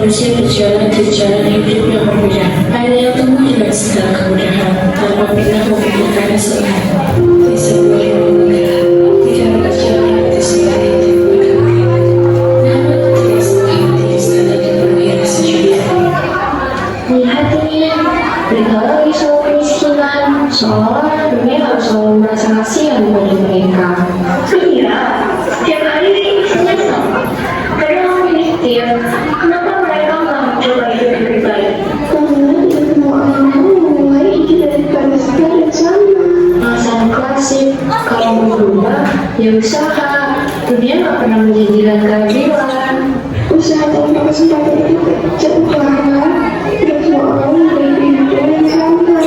manusia berjalan di jalan hidup yang berbeda. Ada yang tumbuh dengan segala kemudahan, tanpa pernah memikirkan kesalahan. Di sebuah negara, tidak berjalan di segala hidup berdamai. Namun tidak selalu di istana yang berbeda sejujurnya. Melihatnya, beritahu soal kemiskinan, seolah dunia harus selalu merasa kasihan kepada mereka. Iya, setiap hari saya sama. Karena aku mikir, kenapa mereka nggak mencoba hidup lebih baik? Karena semua orang mulai hidup daripada sekarang sama. Alasan klasik, kalau mau berubah, ya usaha. Dunia nggak pernah menjanjikan keadilan. Usaha tanpa kesempatan itu cepat. Dan semua orang mulai hidup dengan sama.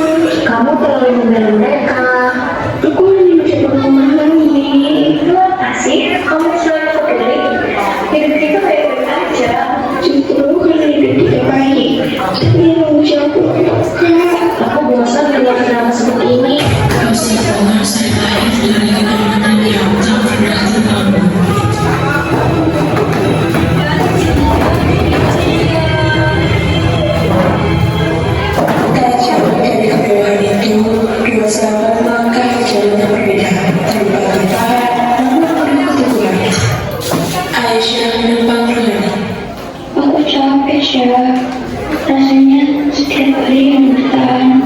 Kamu terlalu mengenal mereka. Aku hanya mencoba memahami. Kenapa sih kamu selalu peduli? Hidup kita baik-baik aja. Justru karena hidup kita baik. Tapi yang menjauh aku bosan dengan drama seperti ini. Kau sih tahu saya lahir dari keturunan yang tak pernah terbangun. Tak jauh dari kebawaan itu, dua sahabat melangkah ke jalan yang berbeda. Tanpa bertahan, namun penuh keteguhan. Aisyah menumpang Rohani. Aku capek, Syah. Rasanya setiap hari yang bertahan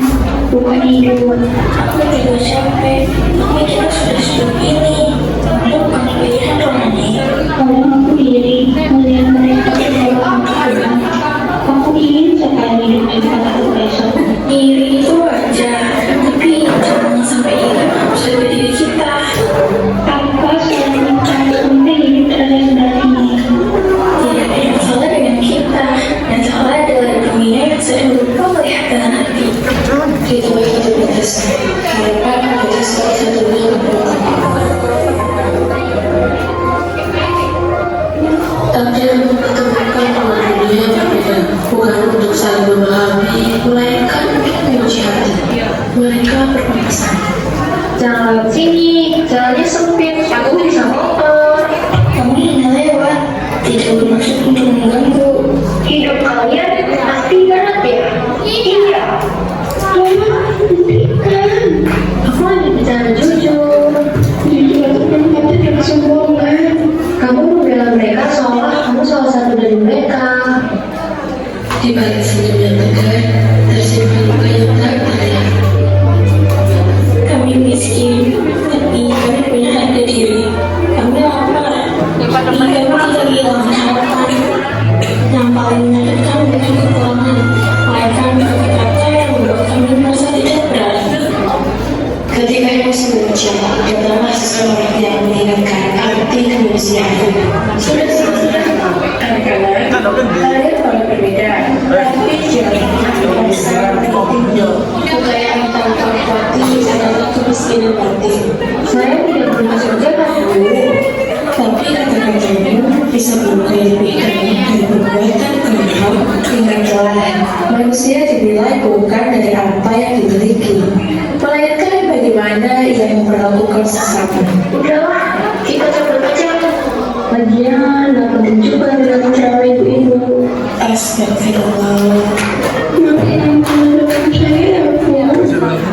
bukan hidup. Aku juga capek. Aku juga sudah seperti ini. Belum kamu lihat Rohani. Kalau aku iri melihat mereka berdua berjuang, aku ingin sekali hidup seperti aku besok. Iri itu wajar, tapi jangan sampai iri menghapuskan diri kita. Tanpa selalu mencari sampai hidup terendah ini. Tidak ada yang salah dengan kita. Yang salah adalah dunia yang sedang lupa melihat dengan hati. Itu hidup batas. Harapan adalah salah satunya takdir mempertemukan orang dunia berbeda, bukan untuk saling memahami, melainkan untuk menguji hati. Mereka berpesan, jangan lewat sini, jalannya sempit, aku bisa motor. Kamu hanya lewat, tidak bermaksud untuk mengganggu. Hidup kalian pasti berat ya? Iya. Aku hanya bicara jujur. Jujur itu bukan tidak kesombongan. Kamu membela mereka seolah kamu salah satu dari mereka. Di balik senyum yang tegar, tersimpan luka yang tak terlihat. Kami miskin, tapi kami punya harga diri. Kami lapar, tapi kami tidak kehilangan harapan. Yang paling menyakitkan bukan kekurangan, melainkan kata-kata yang membuat kami merasa tidak berarti. Ketika emosi memuncak, datanglah seseorang yang mengingatkan arti kemanusiaan. Sudah. Anak-anak, kalian paling berbeda, tapi jangan bisa penting. Budaya tentang hati adalah kemiskinan hati. Saya tidak bermaksud jahat, Bu. Tapi kata-katanya bisa melukai lebih dari perbuatan terhadap. Ingatlah, manusia dinilai bukan dari apa yang dimiliki, melainkan bagaimana ia memperlakukan sesama. Udahlah, kita coba aja. Lagian, gak penting juga dengan cara ibu-ibu. Astagfirullah. Mungkin yang menurut saya ya,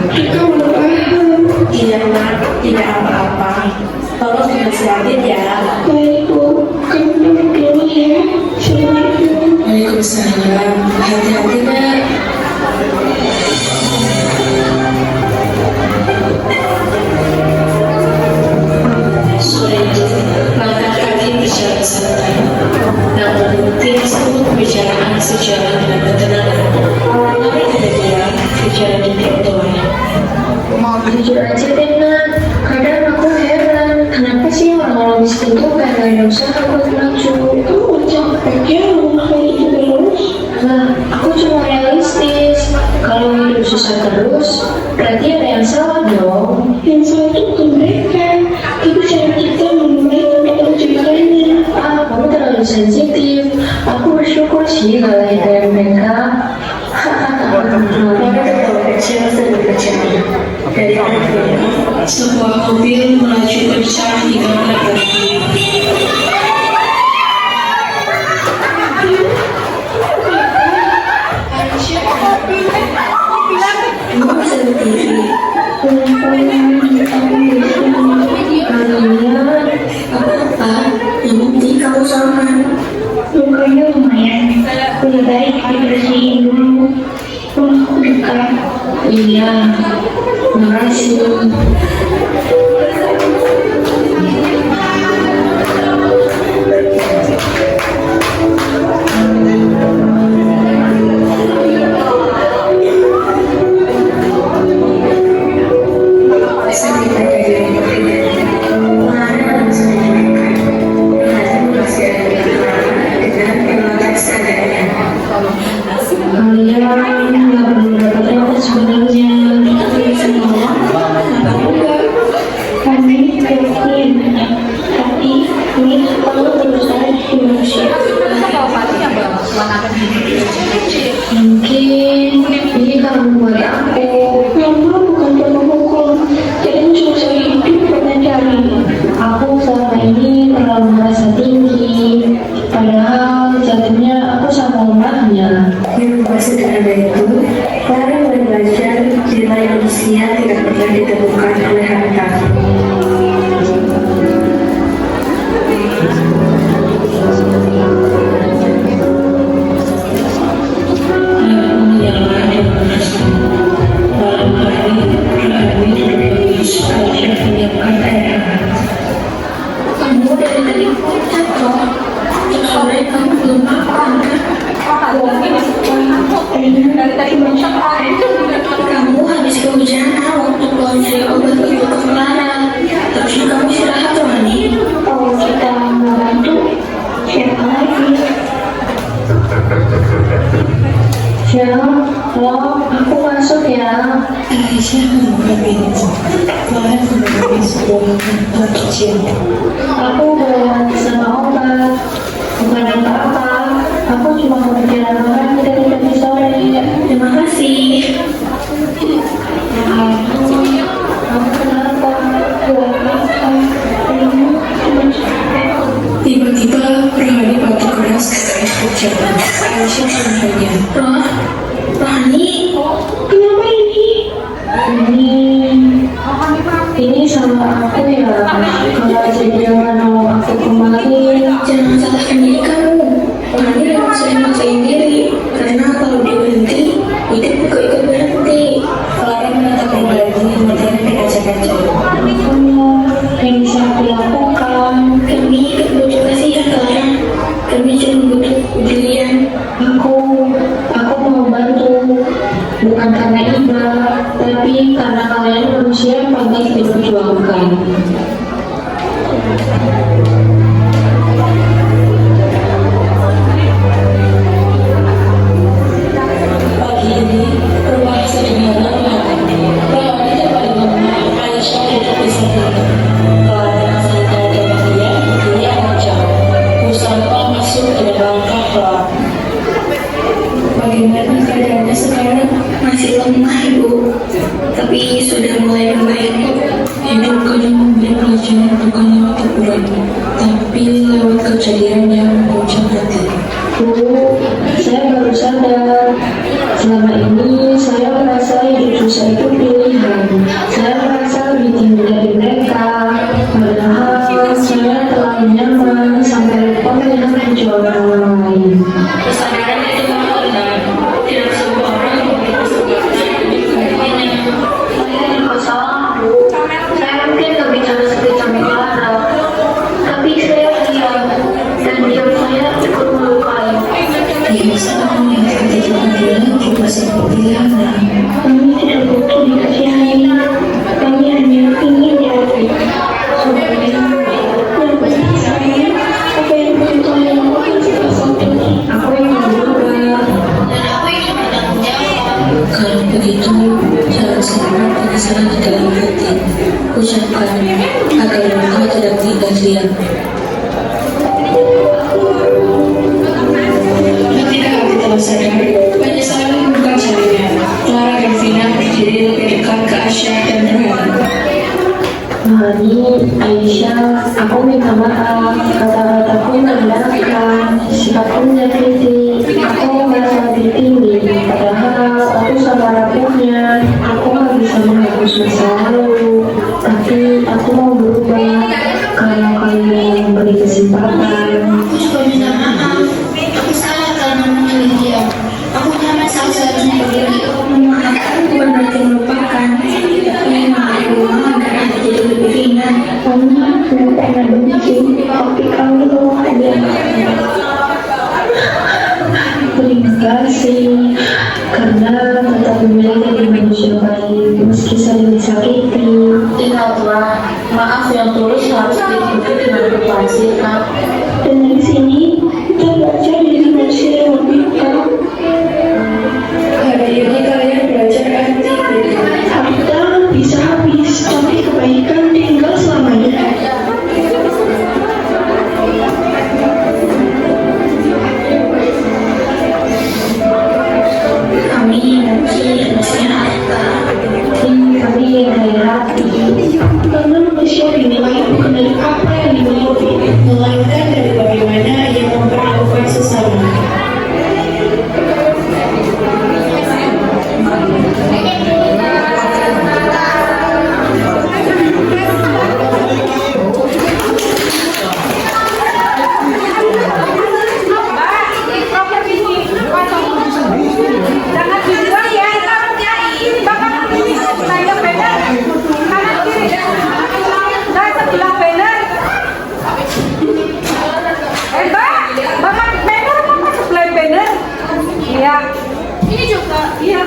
kita udah paham. Iya, Mak, tidak apa-apa. Tolong dinasihatin ya. Baik, Bu. Kamu duduk dulu ya. Assalamualaikum. Waalaikumsalam. Hati-hati, Nak. Sore itu, langkah kaki berjalan santai. Namun, tidak semua pembicaraan sejalan dengan ketenangan. Namun kemudian, bicara di trotoar. Jujur aja deh, Nak. Kadang aku heran, kenapa sih orang-orang miskin tuh kayak gak ada usaha buat maju? Kamu capek ya ngomong kayak gitu terus? Nah, aku cuma realistis. Kalau hidup susah terus, berarti ada yang salah dong. Yang salah itu bukan mereka, tapi cara kita memulai tanpa menciptanya. Kamu terlalu sensitif. Aku bersyukur sih kalau kayak mereka. Mereka terlalu kecil dan berpercaya. Dari akhirnya, sebuah mobil melaju kencang hingga menabrak. Lukanya lumayan, udah baik dibersihin dulu. Rumahku dekat. Iya, makasih. Mungkin ini karena buat aku. Lama bukan penuh hukum, jadi susah hidup pernah cari. Aku selama ini terlalu merasa tinggi, padahal jatuhnya aku sama lemahnya. Yang maksud ada itu, orang belajar nilai manusia tidak pernah ditemukan oleh harta. Kamu dari tadi pucat loh. Sore kamu belum makan kan? Dari tadi pucat air. Kamu habis kehujanan waktu pulang dari obat ibu ke Clara. Terus kamu istirahat tuh Hani. Kalau kita mau bantu, siapa lagi? Halo, aku masuk ya. Aisyah membuka pintu. Clara membuka sebuah tempat kecil. Aku bawa sama obat, bukan apa-apa. Aku cuma mau berjalan orang dari tadi sore. Terima kasih. Kamu kenapa? Tiba-tiba Rohani batuk keras ketika hujan. Aisyah menanya, Rohani, kenapa ini? Ini sama aku ya. Kalau aja jangan mau aku kembali. Jangan salahkan diri kamu. Rohani memang sering maksain diri karena Tapi karena kalian manusia yang pantas diperjuangkan. Pagi ini, rumah sederhana perawatnya paling lemah, Aisyah tidak bisa tidur. Keadaan Sita dan dia ancam. Pusaka masuk ke dalam kapal. Bagaimana keadaannya sekarang? Masih lemah, Ibu. Tapi sudah mulai membaik. Hidup kadang memberi pelajaran bukan lewat teguran, tapi lewat kejadian yang mengucap hati. Bu, saya baru sadar. Selama ini saya merasa hidup susah itu pilihan. Saya merasa lebih tinggi dari mereka. Padahal saya terlalu nyaman sampai lupa melihat perjuangan orang lain. Kesadaran itu memang benar. Tidak semua orang memiliki kesempatan untuk kemungkinan. Saya tidak salah, Bu. Saya mungkin gak bicara seperti Clara. Tapi saya diam. Dan diam saya cukup melukai. Biasa orang yang tidak adil juga seperti Lana. Kami tidak butuh dikasihi. Kami hanya ingin dihargai. Sebenarnya, yang pasti saya, apa yang begitu hanya melakukan salah satu. Aku yang berubah. Dan aku ingin bertanggung jawab. Kalau begitu, jangan simpan penyesalan di dalam hati. Ucapkan agar luka tidak tinggal diam. Ketika kami telah sadar, penyesalan bukan jaminan. Clara dan Vina berdiri lebih dekat ke Aisyah dan Rehan. Hani, Aisyah, aku minta maaf. Kata-kataku menyenangkan, sifatku menyakiti. Aku merasa lebih tinggi, padahal aku sama rapuhnya. Aku gak bisa menghapus masa lalu, tapi aku mau berubah. Kalau kalian memberi kesempatan. Aku juga minta maaf. Aku salah karena memilih dia. Aku nyaman saat seharusnya berdiri. Memaafkan bukan berarti melupakan, tapi memaafkan agar hati jadi lebih ringan. Kamu pernah benci, tapi kamu ada. Terima kasih karena tetap memilih jadi manusia baik meski sering disakiti. Ingatlah, maaf yang tulus harus diikuti dengan perubahan sikap. Dan dari sini kita belajar jadi manusia yang lebih baik. Hari ini kalian belajar arti hidup. Harta bisa habis, tapi kebaikan tinggal selamanya. Kami mungkin manusia harta. Kami yang kaya hati. Karena manusia dinilai bukan dari apa yang dimiliki, Melainkan dari bagaimana ia memperlakukan sesama. Jangan dibuang ya, takutnya bakal saya benar. Kanan kiri, saya sebelah benar. Mbak, bapak benar apa sebelah benar? Iya. Ini juga. Iya.